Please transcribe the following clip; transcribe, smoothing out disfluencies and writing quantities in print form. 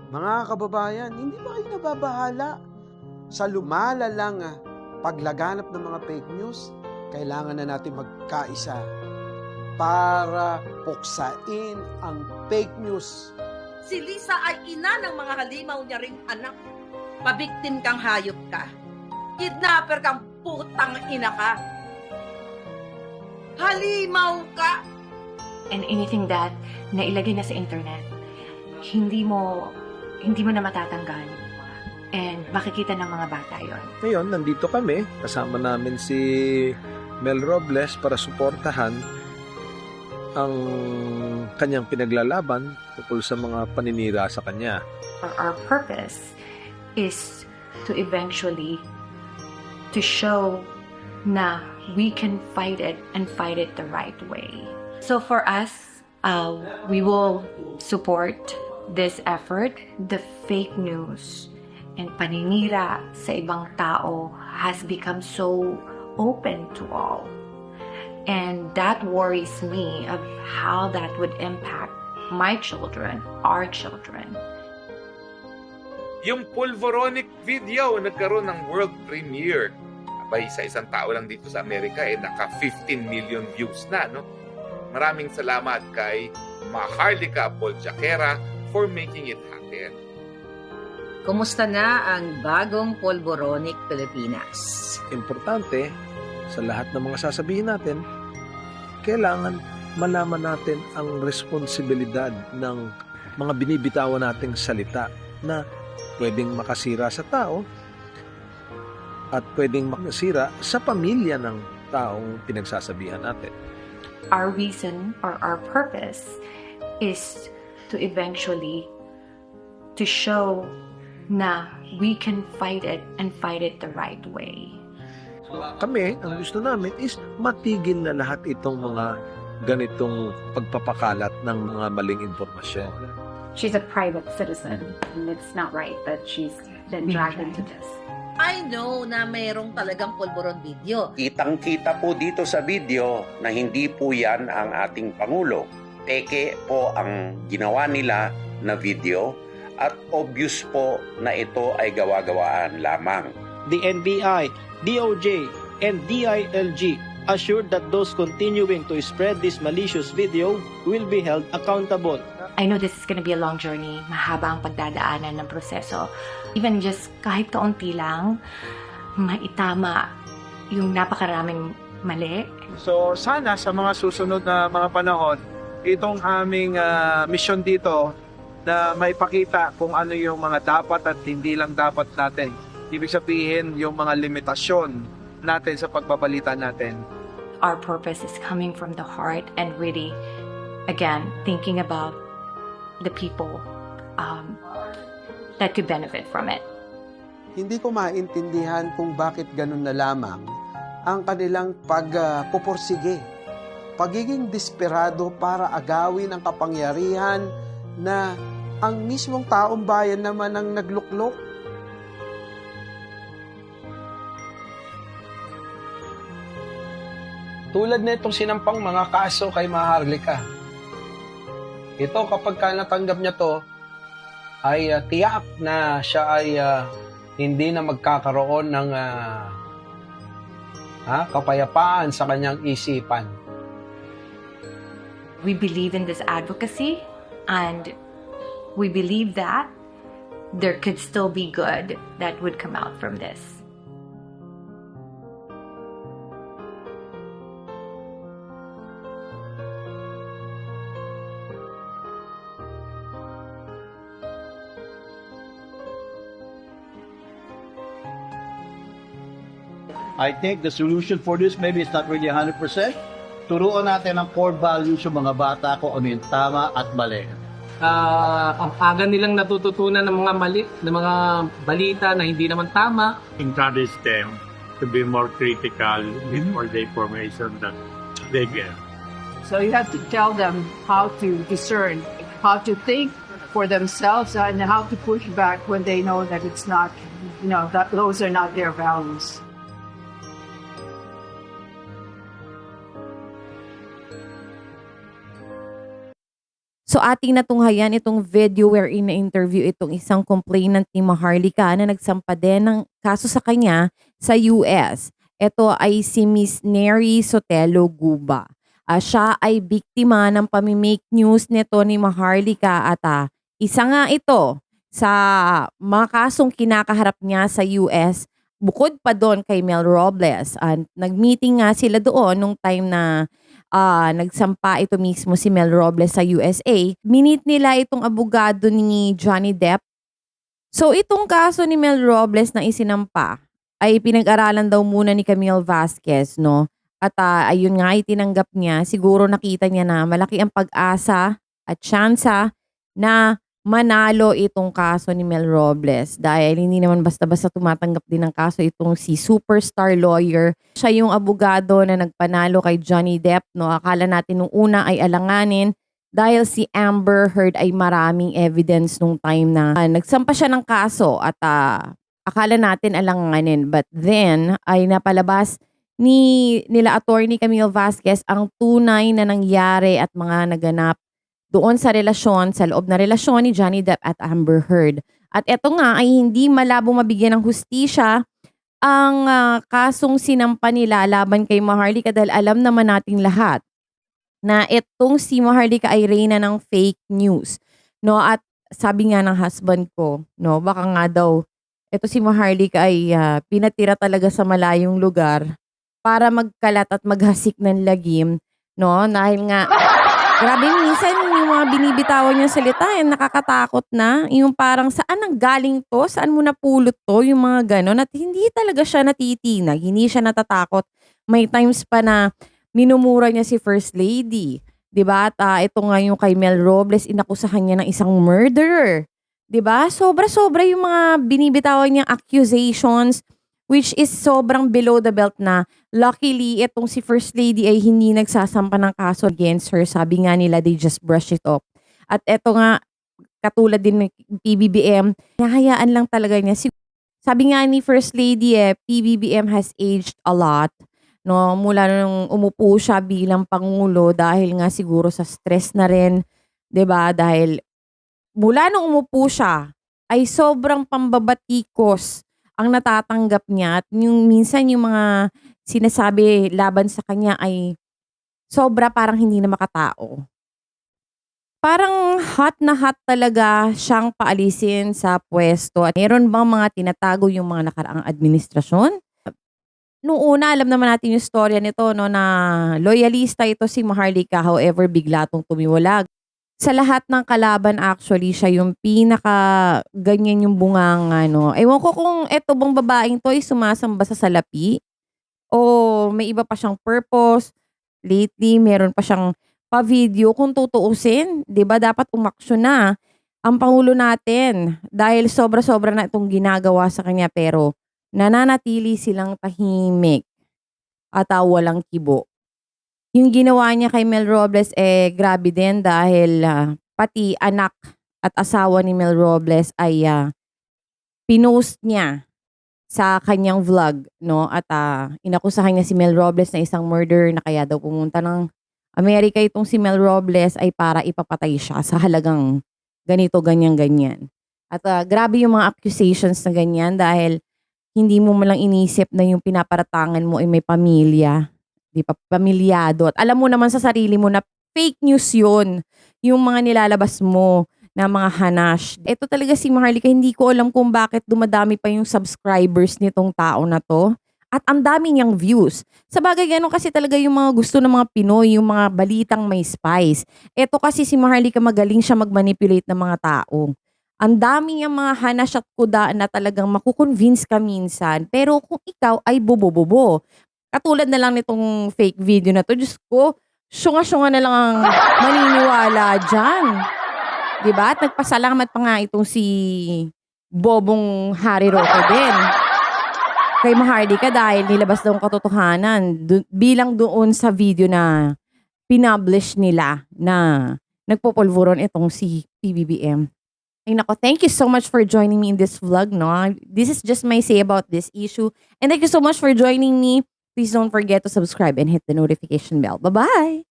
Mga kababayan, hindi ba kayo nababahala sa lumalalang paglaganap ng mga fake news? Kailangan na natin magkaisa para puksain ang fake news. Si Lisa ay ina ng mga halimaw niya ring anak. Pabiktim kang hayop ka. Kidnapper kang putang ina ka. Halimaw ka! And anything that nailagay na sa internet, hindi mo na matatanggal. And makikita ng mga bata yon. Ngayon, nandito kami. Kasama namin si Mel Robles para suportahan ang kanyang pinaglalaban tungkol sa mga paninira sa kanya. Our purpose is to eventually to show na we can fight it and fight it the right way. So for us, we will support this effort. The fake news and paninira sa ibang tao has become so open to all. And that worries me of how that would impact my children, our children. Yung Pulveronic video nagkaroon ng world premiere. Abay, sa isang tao lang dito sa Amerika, naka 15 million views na, no? Maraming salamat kay Maharlika Bolchaquera for making it happen. Kumusta na ang bagong Polvoronic Pilipinas? Importante, sa lahat ng mga sasabihin natin, kailangan malaman natin ang responsibilidad ng mga binibitawan nating salita na pwedeng makasira sa tao at pwedeng makasira sa pamilya ng taong pinagsasabihan natin. Our reason or our purpose is to eventually to show na we can fight it and fight it the right way. Kami, ang gusto namin is matigil na lahat itong mga ganitong pagpapakalat ng mga maling impormasyon. She's a private citizen, and it's not right that she's been dragged into this. I know na mayroong talagang Polvoron video. Kitang-kita po dito sa video na hindi po yan ang ating Pangulo. Peke po ang ginawa nila na video at obvious po na ito ay gawa-gawaan lamang. The NBI, DOJ, and DILG assured that those continuing to spread this malicious video will be held accountable. I know this is going to be a long journey, mahaba ang pagdadaanan ng proseso. Even just kahit kaunti lang, maitama yung napakaraming mali. So sana sa mga susunod na mga panahon, itong aming mission dito na maipakita kung ano yung mga dapat at hindi lang dapat natin. Ibig sabihin yung mga limitasyon natin sa pagbabalita natin. Our purpose is coming from the heart and really, again, thinking about the people that could benefit from it. Hindi ko maintindihan kung bakit ganun na lamang ang kanilang pagpupursige. Pagiging desperado para agawin ang kapangyarihan na ang mismong taong bayan naman ang nagluklok. Tulad na itong sinampang mga kaso kay Maharlika. Ito kapag natanggap niya to, ay tiyak na siya ay hindi na magkakaroon ng kapayapaan sa kanyang isipan. We believe in this advocacy and we believe that there could still be good that would come out from this. I think the solution for this maybe it's not really 100%. Turuan natin ang core values yung mga bata kung ano yung tama at mali. Ang aga nilang natututunan ng mga mali, ng mga balita na hindi naman tama. Encourage them to be more critical before the information that they get. So you have to tell them how to discern, how to think for themselves, and how to push back when they know that it's not, that those are not their values. So ating natunghayan itong video wherein na-interview itong isang complainant ni Maharlika na nagsampa din ng kaso sa kanya sa US. Ito ay si Miss Neri Sotelo Guba. Siya ay biktima ng pamimake news nito ni Maharlika at isa nga ito sa mga kasong kinakaharap niya sa US. Bukod pa doon kay Mel Robles. Nag-meeting nga sila doon nung time na nagsampa ito mismo si Mel Robles sa USA. Minit nila itong abogado ni Johnny Depp. So itong kaso ni Mel Robles na isinampa ay pinag-aralan daw muna ni Camille Vasquez, no? At ayun nga, itinanggap niya. Siguro nakita niya na malaki ang pag-asa at tsansa na manalo itong kaso ni Mel Robles. Dahil hindi naman basta-basta tumatanggap din ng kaso itong si superstar lawyer. Siya yung abogado na nagpanalo kay Johnny Depp. No? Akala natin nung una ay alanganin dahil si Amber Heard ay maraming evidence nung time na nagsampa siya ng kaso at akala natin alanganin. But then ay napalabas nila attorney Camille Vasquez ang tunay na nangyari at mga naganap doon sa relasyon, sa loob na relasyon ni Johnny Depp at Amber Heard. At eto nga ay hindi malabo mabigyan ng hustisya ang kasong sinampa nila laban kay Maharlika dahil alam naman nating lahat na itong si Maharlika ay reyna ng fake news. No? At sabi nga ng husband ko, no, baka nga daw ito si Maharlika ay pinatira talaga sa malayong lugar para magkalat at maghasik ng lagim, no? Dahil nga, grabe minsan yung mga binibitawan niyang salita, nakakatakot na. Yung parang, saan ang galing to? Saan mo napulot to? Yung mga gano'n. At hindi talaga siya natitinag. Hindi siya natatakot. May times pa na minumura niya si First Lady. Diba? At ito nga yung kay Mel Robles, inakusahan niya ng isang murderer. Diba? Sobra-sobra yung mga binibitawan niyang accusations, which is sobrang below the belt na. Luckily, itong si First Lady ay hindi nagsasampa ng kaso against her. Sabi nga nila, they just brush it off. At eto nga, katulad din ng PBBM, nahayaan lang talaga niya. Sabi nga ni First Lady, PBBM has aged a lot. No, mula nung umupo siya bilang Pangulo dahil nga siguro sa stress na rin. 'Di ba? Dahil mula nung umupo siya, ay sobrang pambabatikos ang natatanggap niya at yung minsan yung mga sinasabi laban sa kanya ay sobra parang hindi na makatao. Parang hot na hot talaga siyang paalisin sa pwesto. At meron bang mga tinatago yung mga nakaraang administrasyon? Noong una, alam naman natin yung storya nito, no, na loyalista ito si Maharlika, however bigla tong tumiwalag. Sa lahat ng kalaban actually, siya yung pinaka ganyan yung bunganga, no. Ewan ko kung eto bang babaeng to ay sumasamba sa salapi o may iba pa siyang purpose. Lately, meron pa siyang pa-video. Kung tutuusin, 'di ba dapat umaksyon na ang Pangulo natin dahil sobra-sobra na itong ginagawa sa kanya pero nananatili silang tahimik at walang kibo. Yung ginawa niya kay Mel Robles grabe din dahil pati anak at asawa ni Mel Robles ay pinost niya sa kanyang vlog, no? At inakusahan niya si Mel Robles na isang murderer na kaya daw pumunta ng Amerika itong si Mel Robles ay para ipapatay siya sa halagang ganito, ganyan. At grabe yung mga accusations na ganyan dahil hindi mo malang inisip na yung pinaparatangan mo ay may pamilya. Di pa pamilyado. At alam mo naman sa sarili mo na fake news yun. Yung mga nilalabas mo na mga hanash. Ito talaga si Maharlika, hindi ko alam kung bakit dumadami pa yung subscribers nitong tao na to. At ang dami niyang views. Sa bagay ganun kasi talaga yung mga gusto ng mga Pinoy, yung mga balitang may spice. Ito kasi si Maharlika magaling siya mag-manipulate ng mga tao. Ang dami niyang mga hanash at kuda na talagang makukonvince ka minsan. Pero kung ikaw ay bobo-bobo. Katulad na lang nitong fake video na to. Diyos ko, syunga-syunga na lang ang maniniwala dyan. Diba? At nagpasalamat pa nga itong si Bobong Harry Roque din. Kay Maharlika dahil nilabas daw ang katotohanan. Bilang doon sa video na pinublish nila na nagpopulvuron itong si PBBM. Ay nako, thank you so much for joining me in this vlog. No? This is just my say about this issue. And thank you so much for joining me. Please don't forget to subscribe and hit the notification bell. Bye-bye!